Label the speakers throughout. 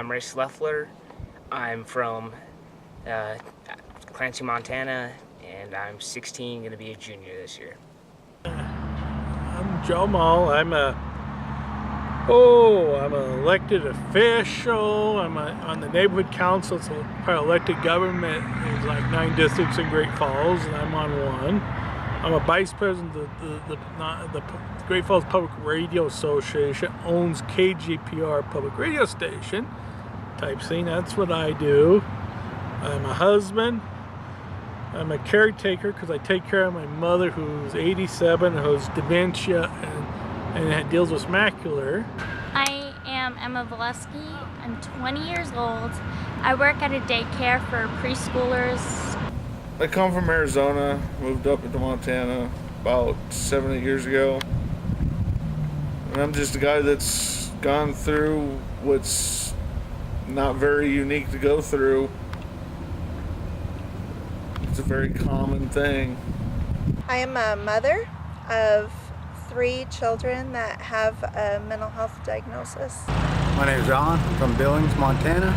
Speaker 1: I'm Race Leffler. I'm from Clancy, Montana, and I'm 16, going to be a junior this year.
Speaker 2: I'm Joe Mull. I'm an elected official. I'm on the neighborhood council. It's a part of elected government. There's like 9 districts in Great Falls, and I'm on one. I'm a vice president of the Great Falls Public Radio Association. Owns KGPR Public Radio Station type thing. That's what I do. I'm a husband. I'm a caretaker because I take care of my mother who's 87, who has dementia and deals with macular.
Speaker 3: I am Emma Valesky. I'm 20 years old. I work at a daycare for preschoolers.
Speaker 4: I come from Arizona, moved up into Montana about 7 or 8 years ago. And I'm just a guy that's gone through what's not very unique to go through. It's a very common thing.
Speaker 5: I am a mother of 3 children that have a mental health diagnosis.
Speaker 6: My name is Ron. I'm from Billings, Montana.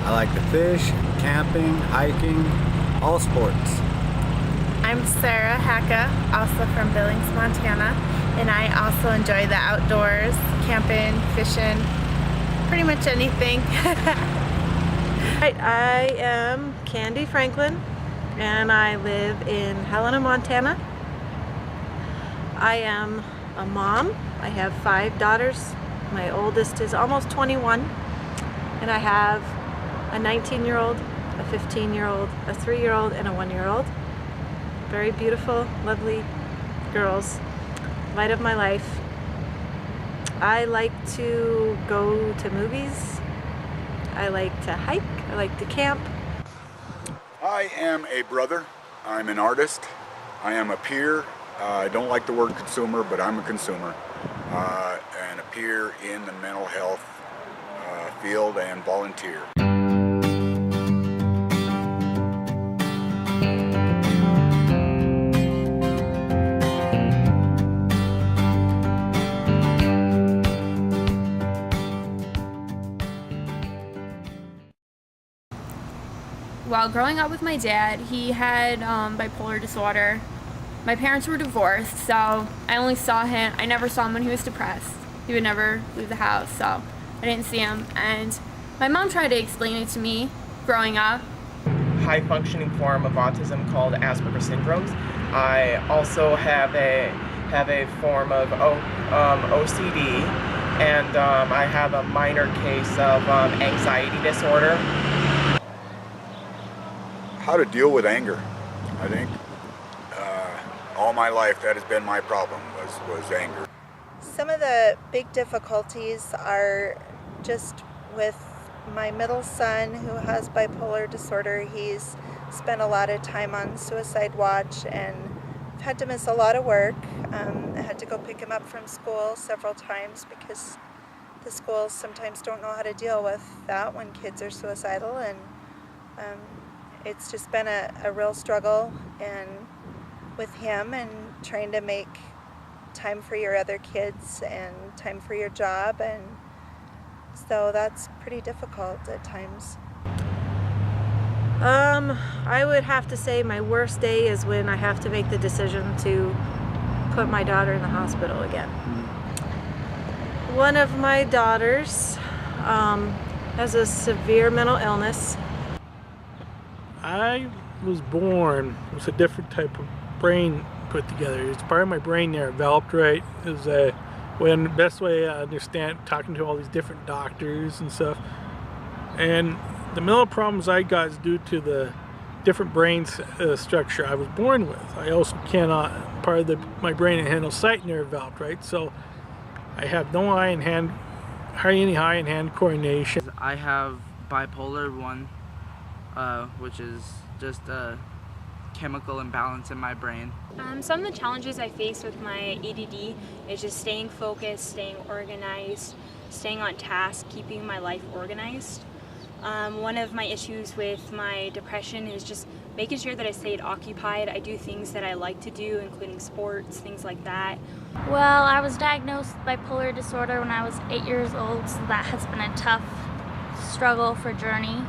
Speaker 6: I like to fish, camping, hiking, all sports.
Speaker 7: I'm Sarah Hacka, also from Billings, Montana, and I also enjoy the outdoors, camping, fishing, pretty much anything.
Speaker 8: I am Candy Franklin, and I live in Helena, Montana. I am a mom. I have 5 daughters. My oldest is almost 21, and I have a 19-year-old, a 15-year-old, a 3-year-old, and a 1-year-old. Very beautiful, lovely girls. Light of my life. I like to go to movies. I like to hike. I like to camp.
Speaker 9: I am a brother. I'm an artist. I am a peer. I don't like the word consumer, but I'm a consumer. And a peer in the mental health field and volunteer.
Speaker 10: While growing up with my dad, he had bipolar disorder. My parents were divorced, so I only saw him. I never saw him when he was depressed. He would never leave the house, so I didn't see him. And my mom tried to explain it to me growing up.
Speaker 1: High functioning form of autism called Asperger's syndrome. I also have a form of OCD, and I have a minor case of anxiety disorder.
Speaker 9: How to deal with anger, I think. All my life that has been my problem was anger.
Speaker 5: Some of the big difficulties are just with my middle son who has bipolar disorder. He's spent a lot of time on suicide watch, and I've had to miss a lot of work. I had to go pick him up from school several times because the schools sometimes don't know how to deal with that when kids are suicidal, and it's just been a real struggle and with him, and trying to make time for your other kids and time for your job, and so that's pretty difficult at times.
Speaker 8: I would have to say my worst day is when I have to make the decision to put my daughter in the hospital again. One of my daughters has a severe mental illness.
Speaker 2: I was born with a different type of brain put together. It's part of my brain there developed right. Is the best way I understand talking to all these different doctors and stuff. And the mental problems I got is due to the different brain structure I was born with. I also cannot, part of my brain can handle sight nerve developed right. So I have no eye and hand, hardly any eye and hand coordination.
Speaker 11: I have bipolar 1. Which is just a chemical imbalance in my brain.
Speaker 3: Some of the challenges I face with my ADD is just staying focused, staying organized, staying on task, keeping my life organized. One of my issues with my depression is just making sure that I stayed occupied. I do things that I like to do, including sports, things like that. Well, I was diagnosed with bipolar disorder when I was 8 years old, so that has been a tough
Speaker 12: struggle for Journey.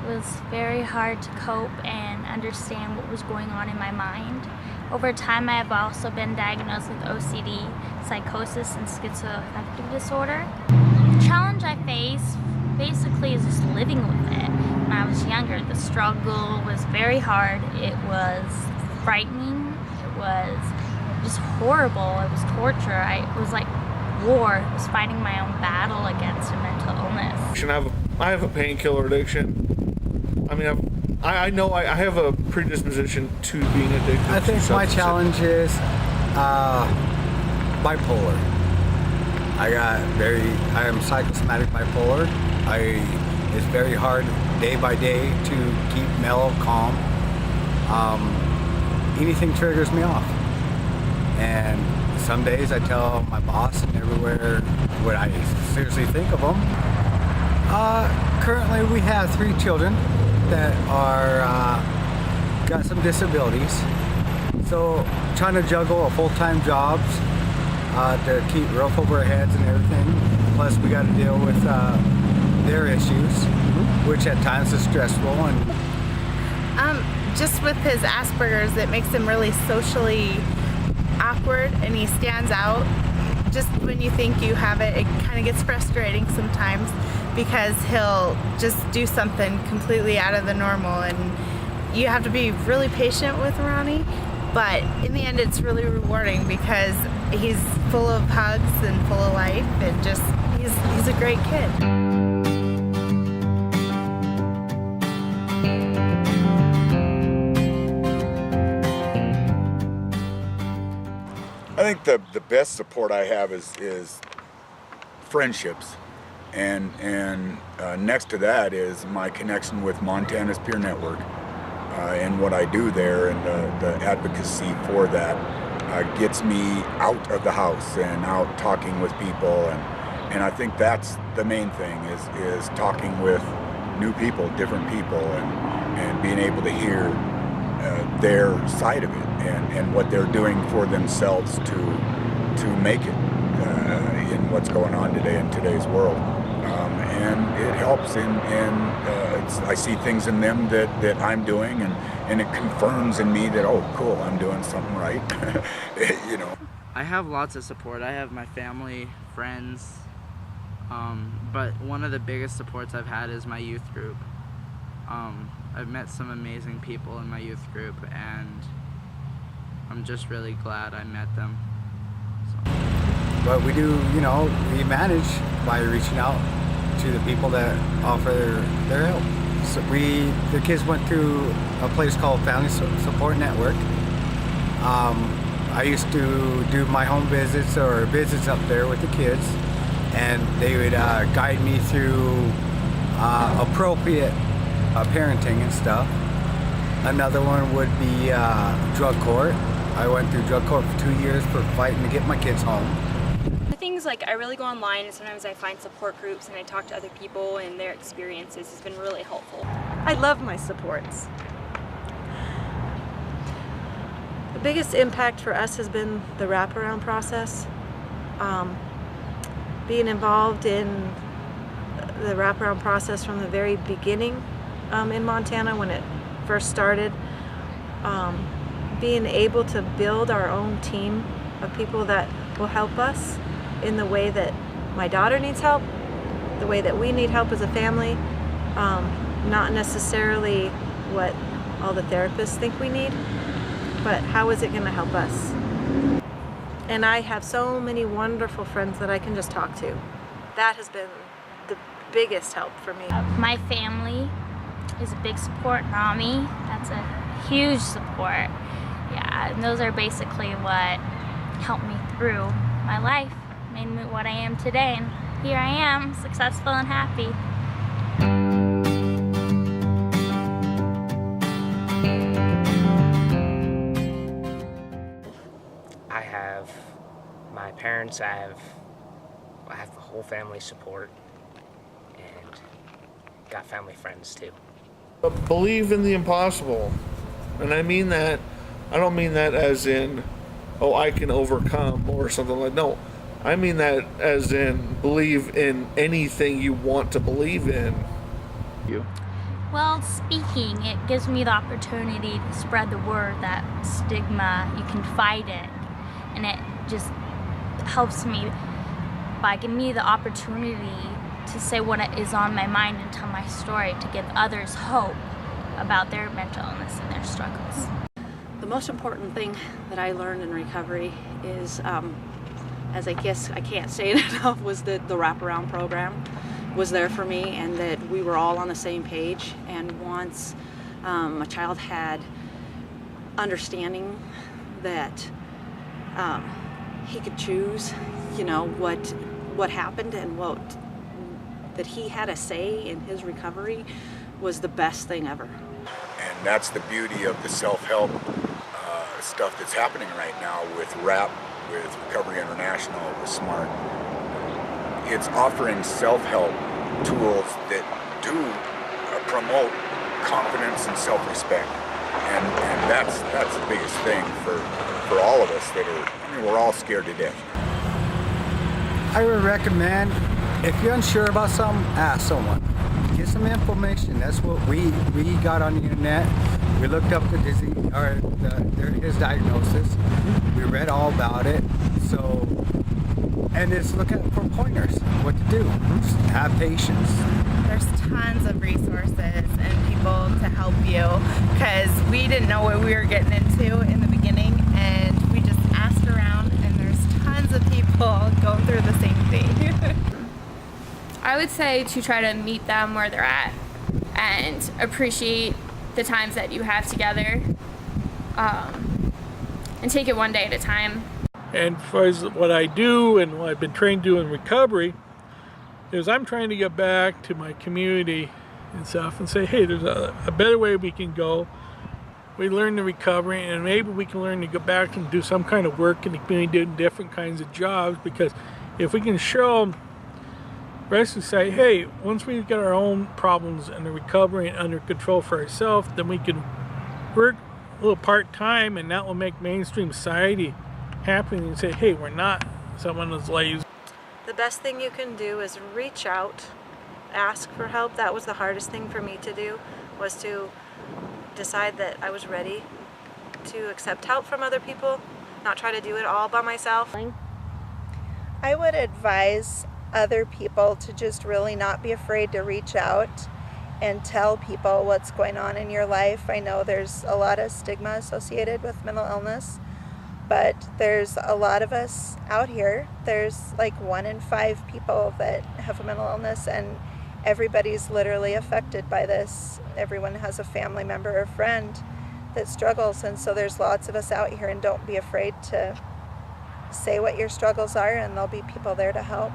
Speaker 12: It was very hard to cope and understand what was going on in my mind. Over time, I have also been diagnosed with OCD, psychosis, and schizoaffective disorder. The challenge I face basically is just living with it. When I was younger, the struggle was very hard. It was frightening. It was just horrible. It was torture. It was like war. I was fighting my own battle against a mental illness.
Speaker 4: I have a painkiller addiction. I mean, I know I have a predisposition to being addicted.
Speaker 6: I think my challenge is bipolar. I am psychosomatic bipolar. It's very hard day by day to keep mellow, calm. Anything triggers me off. And some days I tell my boss and everywhere what I seriously think of them. Currently we have 3 children that are got some disabilities. So trying to juggle a full-time jobs to keep roof over our heads and everything. Plus we got to deal with their issues, which at times is stressful. And
Speaker 7: just with his Asperger's, it makes him really socially awkward, and he stands out. Just when you think you have it, it kind of gets frustrating sometimes because he'll just do something completely out of the normal, and you have to be really patient with Ronnie. But in the end, it's really rewarding because he's full of hugs and full of life, and just he's a great kid.
Speaker 9: I think the best support I have is friendships, and next to that is my connection with Montana's Peer Network, and what I do there, and the advocacy for that gets me out of the house and out talking with people, and I think that's the main thing is talking with new people, different people, and being able to hear their side of it and what they're doing for themselves to make it in what's going on today in today's world, and it helps I see things in them that I'm doing, and it confirms in me that, oh cool, I'm doing something right. You know,
Speaker 11: I have lots of support. I have my family, friends, but one of the biggest supports I've had is my youth group. I've met some amazing people in my youth group, and I'm just really glad I met them. So.
Speaker 6: But we do, we manage by reaching out to the people that offer their help. So the kids went through a place called Family Support Network. I used to do my home visits or visits up there with the kids, and they would guide me through appropriate parenting and stuff. Another one would be drug court. I went through drug court for 2 years for fighting to get my kids home.
Speaker 3: The things like I really go online, and sometimes I find support groups and I talk to other people and their experiences has been really helpful.
Speaker 8: I love my supports. The biggest impact for us has been the wraparound process. Being involved in the wraparound process from the very beginning in Montana when it first started. Being able to build our own team of people that will help us in the way that my daughter needs help, the way that we need help as a family, not necessarily what all the therapists think we need, but how is it going to help us? And I have so many wonderful friends that I can just talk to. That has been the biggest help for me.
Speaker 12: My family is a big support. Rami, that's a huge support. Yeah, and those are basically what helped me through my life, made me what I am today, and here I am, successful and happy.
Speaker 13: I have my parents, I have the whole family support, and got family friends too.
Speaker 4: Believe in the impossible. And I mean that, I don't mean that as in, oh, I can overcome or something like, no. I mean that as in believe in anything you want to believe in. you?
Speaker 12: Well, speaking, it gives me the opportunity to spread the word that stigma, you can fight it. And it just helps me by giving me the opportunity to say what is on my mind and tell my story, to give others hope about their mental illness and their struggles.
Speaker 14: The most important thing that I learned in recovery is, as I guess I can't say it enough, was that the wraparound program was there for me, and that we were all on the same page. And once a child had understanding that he could choose, you know, what happened and that he had a say in his recovery, was the best thing ever.
Speaker 9: And that's the beauty of the self-help stuff that's happening right now with RAP, with Recovery International, with SMART. It's offering self-help tools that do promote confidence and self-respect. And that's the biggest thing for all of us that are, I mean, we're all scared to death.
Speaker 6: I would recommend, if you're unsure about something, ask someone. Get some information. That's what we got on the internet. We looked up the disease, or his diagnosis. We read all about it. So, and it's looking for pointers, what to do. Just have patience.
Speaker 7: There's tons of resources and people to help you, because we didn't know what we were getting into in the beginning, and we just asked around, and there's tons of people going through the same thing.
Speaker 10: I would say to try to meet them where they're at and appreciate the times that you have together, and take it one day at a time.
Speaker 2: And as far as what I do and what I've been trained to do in recovery is I'm trying to get back to my community and stuff and say, hey, there's a better way we can go. We learn the recovery, and maybe we can learn to go back and do some kind of work in the community, doing different kinds of jobs, because if we can show them, basically say, hey, once we get our own problems and the recovery and under control for ourselves, then we can work a little part-time, and that will make mainstream society happy and say, hey, we're not someone that's lazy.
Speaker 8: The best thing you can do is reach out, ask for help. That was the hardest thing for me to do, was to decide that I was ready to accept help from other people, not try to do it all by myself.
Speaker 5: I would advise other people to just really not be afraid to reach out and tell people what's going on in your life. I know there's a lot of stigma associated with mental illness, but there's a lot of us out here. There's like 1 in 5 people that have a mental illness, and everybody's literally affected by this. Everyone has a family member or friend that struggles, and so there's lots of us out here, and don't be afraid to say what your struggles are, and there'll be people there to help.